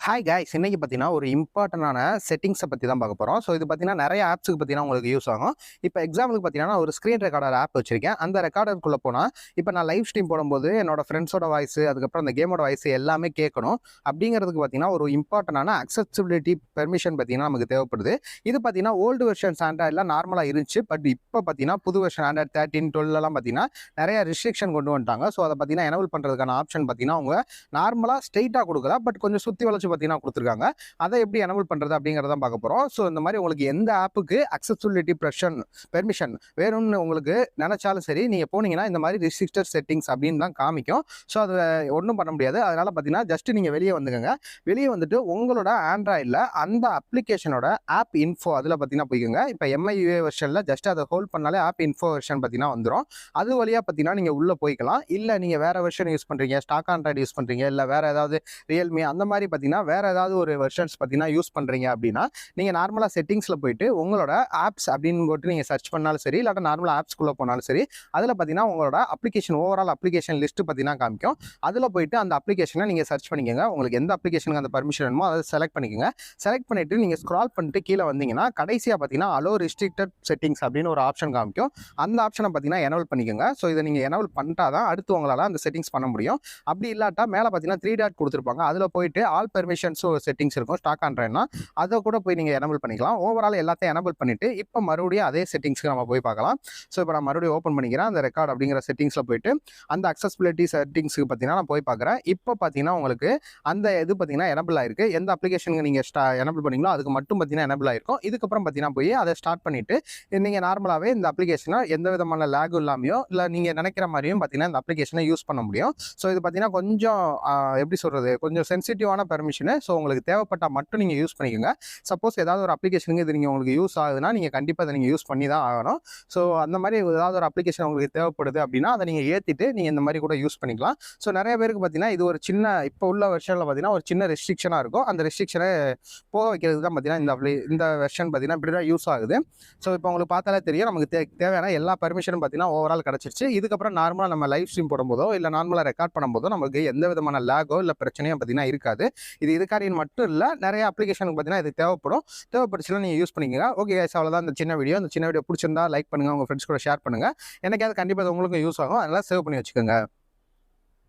Hi guys, இன்னைக்கு பார்த்தீங்கன்னா ஒரு இம்பார்ட்டன்டான செட்டிங்ஸை பற்றி தான் பார்க்க போகிறோம். ஸோ இது பார்த்தீங்கன்னா நிறைய ஆப்ஸுக்கு பார்த்தீங்கன்னா உங்களுக்கு யூஸ் ஆகும். இப்போ எக்ஸாம்பிளுக்கு பார்த்தீங்கன்னா ஒரு ஸ்க்ரீன் ரெக்கார்டர் ஆப் வச்சிருக்கேன். அந்த ரெக்கார்டருக்குள்ளே போனால் இப்போ நான் லைவ் ஸ்ட்ரீம் போடும்போது என்னோட ஃப்ரெண்ட்ஸோட வாய்ஸ், அதுக்கப்புறம் அந்த கேமோட வாய்ஸ் எல்லாமே கேட்கணும். அப்படிங்கிறதுக்கு பார்த்தீங்கன்னா ஒரு இம்பார்ட்டன்டான அக்சசிபிலிட்டி பெர்மிஷன் பார்த்தீங்கன்னா நமக்கு தேவைப்படுது. இது பார்த்தீங்கன்னா ஓல்டு வெர்ஷன்ஸ் ஆண்ட்ராய்டில் நார்மலாக இருந்துச்சு. பட் இப்போ பார்த்தீங்கன்னா புது வெர்ஷன் ஆண்ட்ராய்ட் 13, 12 பார்த்தீங்கன்னா நிறைய ரெஸ்ட்ரிக்ஷன் கொண்டு வந்துட்டாங்க. ஸோ அதை பார்த்தீங்கன்னா எனேபிள் பண்ணுறதுக்கான ஆப்ஷன் பார்த்தீங்கன்னா அவங்க நார்மலாக ஸ்ட்ரெயிட்டாக கொடுக்கல, பட் கொஞ்சம் சுற்றி வளைச்சு பார்த்தீங்கன்னா கொடுத்துருக்காங்க. அதை எப்படி எனேபிள் பண்ணுறது அப்படிங்கிறத பார்க்க போகிறோம். ஸோ இந்த மாதிரி உங்களுக்கு எந்த ஆப்புக்கு அக்சசிபிலிட்டி பெர்மிஷன் வேணும்னு உங்களுக்கு நினைச்சாலும் சரி, நீங்கள் போனீங்கன்னா இந்த மாதிரி ரிஸ்ட்ரிக்டட் செட்டிங்ஸ் அப்படின்னு தான் காமிக்கும். ஸோ அதை ஒன்றும் பண்ண முடியாது. அதனால் பார்த்தீங்கன்னா ஜஸ்ட் நீங்கள் வெளியே வந்துக்கோங்க. வெளியே வந்துட்டு உங்களோட ஆண்ட்ராய்டில் அந்த அப்ளிகேஷனோட ஆப் இன்ஃபோ அதில் பார்த்தீங்கன்னா போய்க்குங்க. இப்போ MIUI வெர்ஷனில் ஜஸ்ட் அதை ஹோல்ட் பண்ணாலே ஆப் இன்ஃபோ வெர்ஷன் பார்த்தீங்கன்னா வந்துடும். அது வழியாக பார்த்தீங்கன்னா நீங்கள் உள்ளே போய்க்கலாம். இல்லை நீங்கள் வேறு வெர்ஷன் யூஸ் பண்ணுறீங்க, ஸ்டாக் ஆண்ட்ராய்டு யூஸ் பண்ணுறீங்க, இல்லை வேறு ஏதாவது ரியல்மி அந்த மாதிரி பார்த்தீங்கன்னா வேறு ஏதாவது ஒரு வெர்ஷன்ஸ் பார்த்தீங்கன்னா யூஸ் பண்ணுறீங்க அப்படின்னா நீங்கள் நார்மலாக செட்டிங்ஸில் போயிட்டு உங்களோட ஆப்ஸ் அப்படின்னு போட்டு நீங்கள் சர்ச் பண்ணாலும் சரி, இல்லாட்டா நார்மலாக ஆப்ஸ்குள்ளே போனாலும் சரி, அதில் பார்த்தீங்கன்னா உங்களோட அப்ளிகேஷன் ஓவரால் அப்ளிகேஷன் லிஸ்ட்டு பார்த்தீங்கன்னா காமிக்கும். அதில் போயிட்டு அந்த அப்ளிகேஷனை நீங்கள் சர்ச் பண்ணிக்கோங்க. உங்களுக்கு எந்த அப்ளிகேஷனுக்கு அந்த பர்மிஷன் வேணுமோ அதை செலக்ட் பண்ணிக்கோங்க. செலக்ட் பண்ணிவிட்டு நீங்கள் ஸ்க்ரால் பண்ணிட்டு கீழே வந்தீங்கன்னா கடைசியாக பார்த்தீங்கன்னா அலோ ரெஸ்ட்ரிக்டட் செட்டிங்ஸ் அப்படின்னு ஒரு ஆப்ஷன் காமிக்கும். அந்த ஆப்ஷனை பார்த்தீங்கன்னா எனேபிள் பண்ணிக்கோங்க. ஸோ இதை நீங்கள் எனேபிள் பண்ணிட்டா தான் அடுத்து உங்களால் அந்த செட்டிங்ஸ் பண்ண முடியும். அப்படி இல்லாட்டா மேலே பார்த்தீங்கன்னா 3 டாட் கொடுத்துருப்பாங்க. அதில் போயிட்டு ஆல் பெர்மிஷன்ஸ் செட்டிங்ஸ் இருக்கும். ஸ்டாக் ஆண்ட்ராய்டுனா அதை கூட போய் நீங்கள் எனேபிள் பண்ணிக்கலாம். ஓவரால் எல்லாத்தையும் எனேபிள் பண்ணிவிட்டு இப்போ மறுபடியும் அதே செட்டிங்ஸ்க்கு நம்ம போய் பார்க்கலாம். ஸோ இப்போ நான் மறுபடியும் ஓப்பன் பண்ணிக்கிறேன். அந்த ரெக்கார்ட் அப்படிங்கிற செட்டிங்ஸில் போயிட்டு அந்த அக்சசிபிலிட்டி செட்டிங்ஸுக்கு பார்த்தீங்கன்னா நான் போய் பார்க்குறேன். இப்போ பார்த்தீங்கன்னா உங்களுக்கு அந்த இது பார்த்தீங்கன்னா எனேபிள் ஆயிருக்கு. எந்த அப்ளிகேஷனுக்கு நீங்கள் எனேபிள் பண்ணீங்களோ அதுக்கு மட்டும் பார்த்தீங்கன்னா எனேபிள் ஆயிருக்கும். இதுக்கப்புறம் பார்த்தீங்கன்னா போய் அதை ஸ்டார்ட் பண்ணிவிட்டு நீங்கள் நார்மலாகவே இந்த அப்ளிகேஷனை எந்த விதமான லேகும் இல்லாமையோ இல்லை நீங்கள் நினைக்கிற மாதிரியும் பார்த்தீங்கன்னா இந்த அப்ளிகேஷனை யூஸ் பண்ண முடியும். ஸோ இது பார்த்தீங்கன்னா கொஞ்சம் எப்படி சொல்கிறது, கொஞ்சம் சென்சிட்டிவான பெர்மிஷனு. ஸோ உங்களுக்கு தேவைப்பட்டால் மட்டும் நீங்கள் யூஸ் பண்ணிக்கோங்க. சப்போஸ் ஏதாவது ஒரு அப்ளிகேஷனுக்கு இது நீங்கள் உங்களுக்கு யூஸ் ஆகுதுன்னா நீங்கள் கண்டிப்பாக அதை நீங்கள் யூஸ் பண்ணி தான் ஆகணும். ஸோ அந்த மாதிரி ஏதாவது ஒரு அப்ளிகேஷன் உங்களுக்கு தேவைப்படுது அப்படின்னா அதை நீங்கள் ஏற்றிட்டு நீங்கள் இந்த மாதிரி கூட யூஸ் பண்ணிக்கலாம். ஸோ நிறைய பேருக்கு பார்த்தீங்கன்னா இது ஒரு சின்ன இப்போ உள்ள வெர்ஷனில் பார்த்தீங்கன்னா ஒரு சின்ன ரெஸ்ட்ரிக்ஷனாக இருக்கும். அந்த ரெஸ்ட்ரிக்ஷனை போக வைக்கிறது தான் பார்த்தீங்கன்னா இந்த வெர்ஷன் பார்த்தீங்கன்னா இப்படி தான் யூஸ் ஆகுது. ஸோ இப்போ உங்களுக்கு பார்த்தாலே தெரியும் நமக்கு தேவையான எல்லா பர்மிஷனும் பார்த்தீங்கன்னா ஓவரால் கிடச்சிருச்சு. இதுக்கப்புறம் நார்மலாக நம்ம லைவ் ஸ்ட்ரீம் போடும்போதோ இல்லை நார்மலாக ரெக்கார்ட் பண்ணும்போதோ நமக்கு எந்த விதமான லேகோ இல்லை பிரச்சனையும் பார்த்தீங்கன்னா இருக்காது. இது இதுக்காரின் மட்டும் இல்லை, நிறைய அப்ளிகேஷனுக்கு பார்த்தீங்கன்னா இது தேவைப்படுச்சுன்னா நீங்கள் யூஸ் பண்ணிக்கோங்க. ஓகே கைஸ், அவ்வளோதான் இந்த சின்ன வீடியோ பிடிச்சிருந்தா லைக் பண்ணுங்கள், உங்கள் ஃப்ரெண்ட்ஸ் கூட ஷேர் பண்ணுங்கள். எனக்கு அது கண்டிப்பாக உங்களுக்கும் யூஸ் ஆகும். அதனால் சேவ் பண்ணி வச்சுக்கோங்க.